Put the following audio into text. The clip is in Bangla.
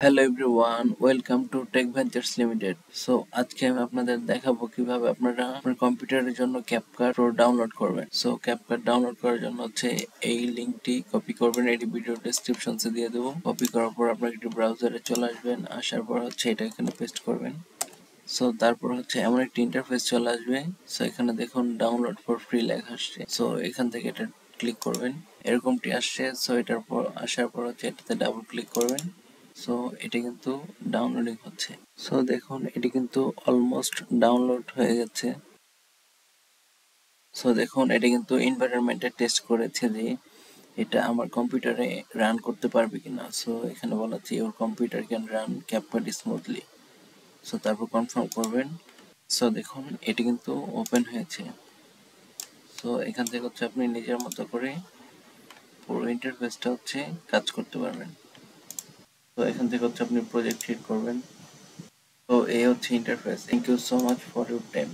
Hello everyone, welcome to Tech Ventures Limited. So আজকে আমি আপনাদের দেখাবো কিভাবে আপনারা আপনার কম্পিউটারের জন্য ক্যাপকাট প্রো ডাউনলোড করবেন। সো ক্যাপকাট ডাউনলোড করার জন্য এই লিঙ্কটি কপি করবেন, এটি ভিডিও ডেসক্রিপশনসে দিয়ে দেবো। কপি করার পর আপনার একটি ব্রাউজারে চলে আসবেন, আসার পর এটা এখানে পেস্ট করবেন। সো তারপর এমন একটি ইন্টারফেস চলে আসবে। সো এখানে দেখুন ডাউনলোড ফর ফ্রি লেখা আসছে। সো এখান থেকে এটা ক্লিক করবেন, এরকমটি আসছে। সো এটার পর আসার পর এটাতে ডাবল ক্লিক করবেন। সো এটি কিন্তু ডাউনলোডিং হচ্ছে। সো দেখুন এটি কিন্তু অলমোস্ট ডাউনলোড হয়ে গেছে। সো দেখুন এটি কিন্তু এনভায়রনমেন্টে টেস্ট করেছে যে এটা আমার কম্পিউটারে রান করতে পারবে কিনা। সো এখানে বলা হচ্ছে your computer can run CapCut smoothly. So তারপর কনফার্ম করবেন। সো দেখুন এটি কিন্তু ওপেন হয়েছে। সো এখান থেকে আপনি নিজের মতো করে পুরো ইন্টারফেসটা কাজ করতে পারবেন। তো এখান থেকে আপনি প্রজেক্ট হিট করবেন। তো এই interface. Thank you so much for your time.